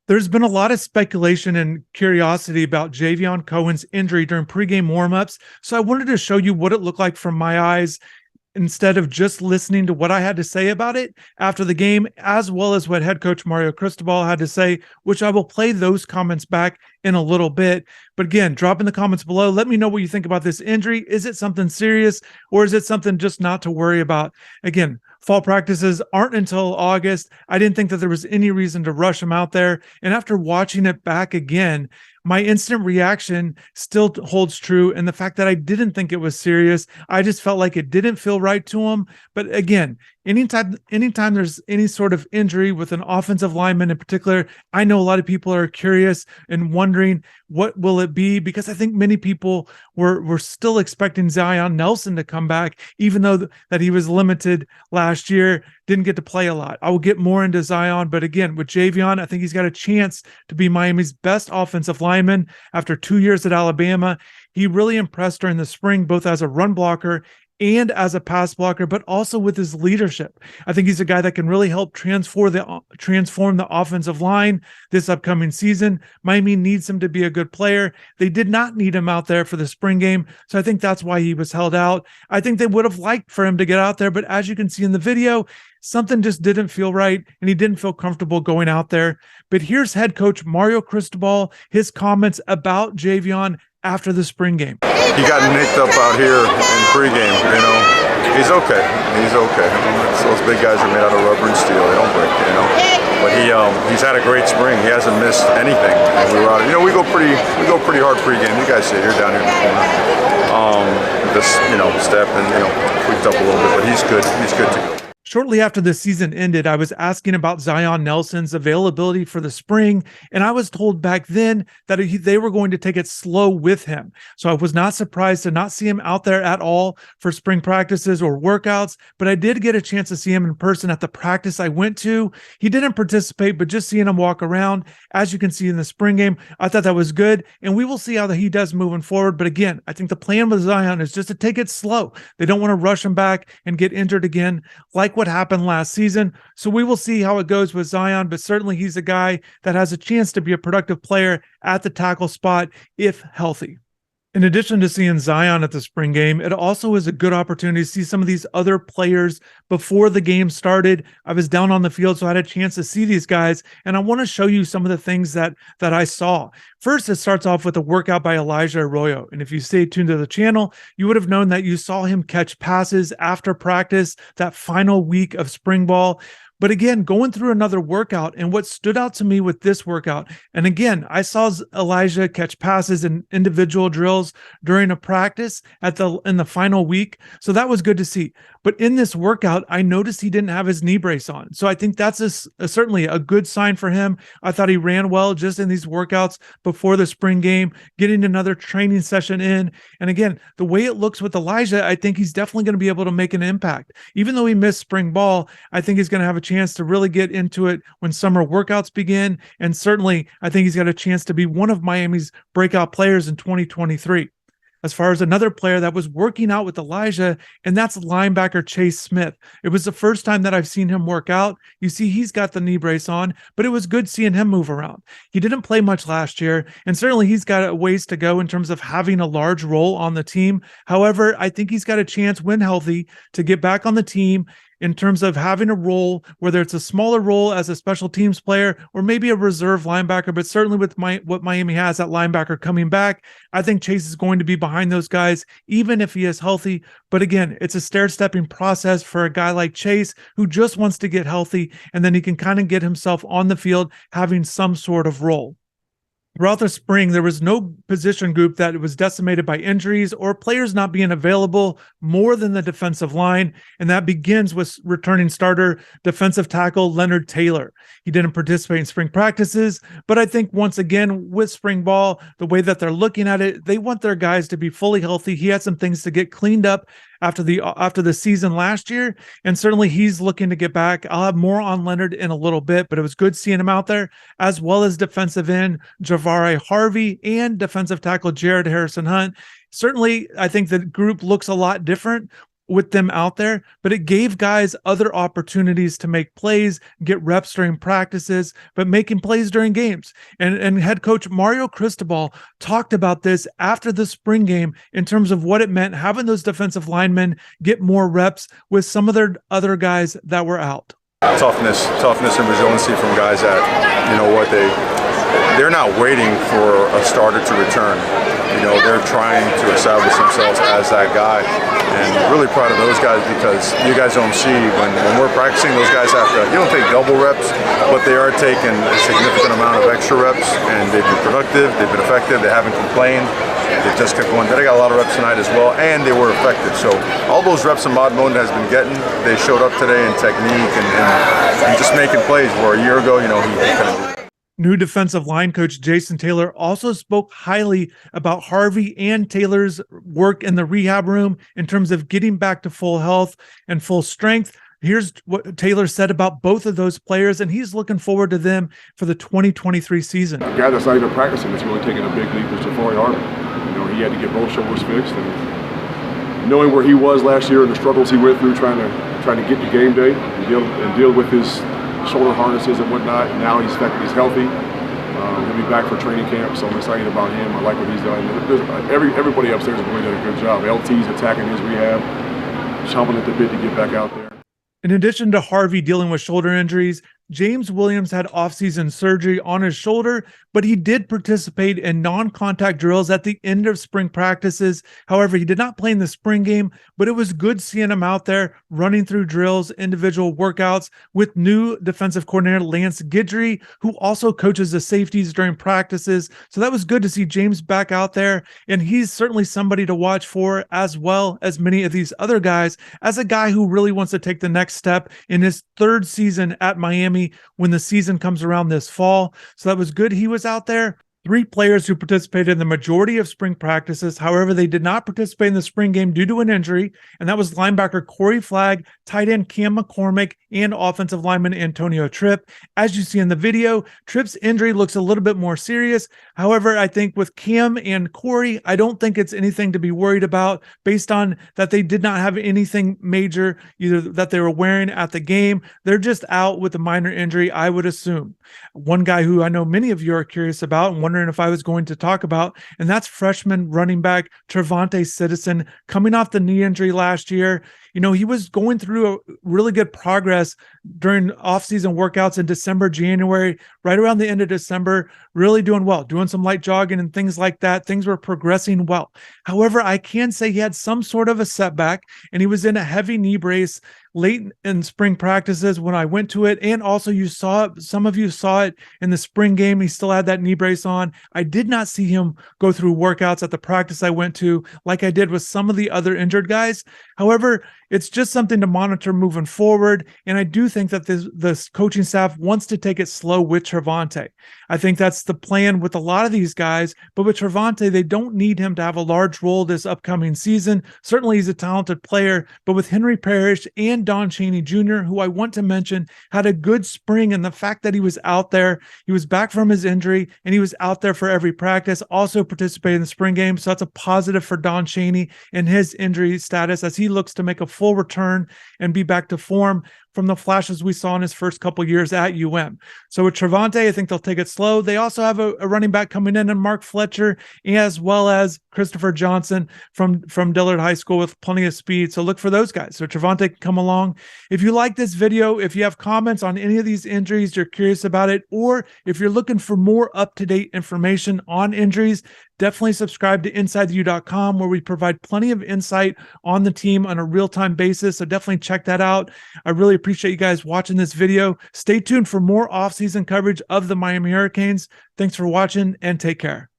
There's been a lot of speculation and curiosity about Javion Cohen's injury during pregame warmups, so I wanted to show you what it looked like from my eyes instead of just listening to what I had to say about it after the game, as well as what head coach Mario Cristobal had to say, which I will play those comments back in a little bit. But again, drop in the comments below. Let me know what you think about this injury. Is it something serious or is it something just not to worry about? Again, fall practices aren't until August. I didn't think that there was any reason to rush him out there. And after watching it back again, my instant reaction still holds true. And the fact that I didn't think it was serious, I just felt like it didn't feel right to him. But again, anytime there's any sort of injury with an offensive lineman in particular, I know a lot of people are curious and wondering what will it be, because I think many people were still expecting Zion Nelson to come back, even though that he was limited last year, didn't get to play a lot. I will get more into Zion, but again, with Javion, I think he's got a chance to be Miami's best offensive lineman after 2 years at Alabama. He really impressed during the spring, both as a run blocker and as a pass blocker, but also with his leadership. I think he's a guy that can really help transform the offensive line this upcoming season. Miami needs him to be a good player. They did not need him out there for the spring game, so I think that's why he was held out. I think they would have liked for him to get out there, but as you can see in the video, something just didn't feel right, and he didn't feel comfortable going out there. But here's head coach Mario Cristobal, his comments about Javion after the spring game. He got nicked up out here in pregame, you know. He's okay. He's okay. Those big guys are made out of rubber and steel. They don't break, you know. But he's had a great spring. He hasn't missed anything. And we were out. You know, we go pretty hard pregame. You guys see it. You're down here in the corner. This, step and tweaked up a little bit, but he's good. He's good to go. Shortly after the season ended, I was asking about Zion Nelson's availability for the spring, and I was told back then that they were going to take it slow with him. So I was not surprised to not see him out there at all for spring practices or workouts, but I did get a chance to see him in person at the practice I went to. He didn't participate, but just seeing him walk around, as you can see in the spring game, I thought that was good, and we will see how he does moving forward. But again, I think the plan with Zion is just to take it slow. They don't want to rush him back and get injured again, like what happened last season. So we will see how it goes with Zion, but certainly he's a guy that has a chance to be a productive player at the tackle spot if healthy. In addition to seeing Zion at the spring game, it also is a good opportunity to see some of these other players before the game started. I was down on the field, so I had a chance to see these guys, and I want to show you some of the things that I saw. First, it starts off with a workout by Elijah Arroyo, and if you stay tuned to the channel, you would have known that you saw him catch passes after practice that final week of spring ball. But again, going through another workout, and what stood out to me with this workout, and again, I saw Elijah catch passes in individual drills during a practice in the final week, so that was good to see. But in this workout, I noticed he didn't have his knee brace on, so I think that's certainly a good sign for him. I thought he ran well just in these workouts before the spring game, getting another training session in. And again, the way it looks with Elijah, I think he's definitely going to be able to make an impact. Even though he missed spring ball, I think he's going to have a chance to really get into it when summer workouts begin. And certainly, I think he's got a chance to be one of Miami's breakout players in 2023. As far as another player that was working out with Elijah, and that's linebacker Chase Smith. It was the first time that I've seen him work out. You see, he's got the knee brace on, but it was good seeing him move around. He didn't play much last year, and certainly he's got a ways to go in terms of having a large role on the team. However, I think he's got a chance, when healthy, to get back on the team in terms of having a role, whether it's a smaller role as a special teams player or maybe a reserve linebacker, but certainly with what Miami has at linebacker coming back, I think Chase is going to be behind those guys, even if he is healthy. But again, it's a stair-stepping process for a guy like Chase who just wants to get healthy, and then he can kind of get himself on the field having some sort of role. Throughout the spring, there was no position group that was decimated by injuries or players not being available more than the defensive line, and that begins with returning starter defensive tackle Leonard Taylor. He didn't participate in spring practices, but I think once again with spring ball, the way that they're looking at it, they want their guys to be fully healthy. He had some things to get cleaned up after the season last year, and certainly he's looking to get back. I'll have more on Leonard in a little bit, but it was good seeing him out there, as well as defensive end Javare Harvey and defensive tackle Jared Harrison Hunt. Certainly, I think the group looks a lot different with them out there, but it gave guys other opportunities to make plays, get reps during practices, but making plays during games. And head coach Mario Cristobal talked about this after the spring game in terms of what it meant having those defensive linemen get more reps with some of their other guys that were out. Toughness and resiliency from guys that, you know what, they're not waiting for a starter to return. You know, they're trying to establish themselves as that guy. And really proud of those guys, because you guys don't see when we're practicing, those guys you don't take double reps, but they are taking a significant amount of extra reps, and they've been productive, they've been effective, they haven't complained. They just kept going. They got a lot of reps tonight as well, and they were effective. So all those reps Ahmad Monda has been getting, they showed up today in technique and just making plays where a year ago, you know, he couldn't do it. New defensive line coach Jason Taylor also spoke highly about Harvey and Taylor's work in the rehab room in terms of getting back to full health and full strength. Here's what Taylor said about both of those players, and he's looking forward to them for the 2023 season. A guy that's not even practicing is really taking a big leap is Jafari Harvey. You know, he had to get both shoulders fixed, and knowing where he was last year and the struggles he went through trying to get to game day and deal with his shoulder harnesses and whatnot. Now he's healthy. He'll be back for training camp, so I'm excited about him. I like what he's done. Everybody upstairs has really done a good job. LT's attacking his rehab, chomping at the bit to get back out there. In addition to Harvey dealing with shoulder injuries, James Williams had offseason surgery on his shoulder, but he did participate in non-contact drills at the end of spring practices. However, he did not play in the spring game, but it was good seeing him out there running through drills, individual workouts with new defensive coordinator Lance Guidry, who also coaches the safeties during practices. So that was good to see James back out there, and he's certainly somebody to watch for, as well as many of these other guys, as a guy who really wants to take the next step in his third season at Miami when the season comes around this fall. So that was good he was out there. 3 players who participated in the majority of spring practices. However, they did not participate in the spring game due to an injury, and that was linebacker Corey Flagg, tight end Cam McCormick, and offensive lineman Antonio Tripp. As you see in the video, Tripp's injury looks a little bit more serious. However, I think with Cam and Corey, I don't think it's anything to be worried about based on that they did not have anything major either that they were wearing at the game. They're just out with a minor injury, I would assume. One guy who I know many of you are curious about and wondering if I was going to talk about, and that's freshman running back Trevante Citizen, coming off the knee injury last year. You know, he was going through a really good progress during off-season workouts in December, January, right around the end of December, really doing well, doing some light jogging and things like that. Things were progressing well. However, I can say he had some sort of a setback, and he was in a heavy knee brace late in spring practices when I went to it. And also some of you saw it in the spring game. He still had that knee brace on. I did not see him go through workouts at the practice I went to like I did with some of the other injured guys. However, it's just something to monitor moving forward. And I do think that this coaching staff wants to take it slow with Trevante. I think that's the plan with a lot of these guys, but with Trevante, they don't need him to have a large role this upcoming season. Certainly he's a talented player, but with Henry Parrish and Don Chaney Jr., who I want to mention, had a good spring, and the fact that he was out there, he was back from his injury, and he was out there for every practice, also participated in the spring game. So that's a positive for Don Chaney and his injury status as he looks to make a full return and be back to form from the flashes we saw in his first couple years at UM. So with Trevante, I think they'll take it slow. They also have a running back coming in, and Mark Fletcher, as well as Christopher Johnson from Dillard High School with plenty of speed. So look for those guys. So Trevante can come along. If you like this video, if you have comments on any of these injuries, you're curious about it, or if you're looking for more up-to-date information on injuries, definitely subscribe to InsideTheU.com, where we provide plenty of insight on the team on a real-time basis. So definitely check that out. I really appreciate you guys watching this video. Stay tuned for more off-season coverage of the Miami Hurricanes. Thanks for watching, and take care.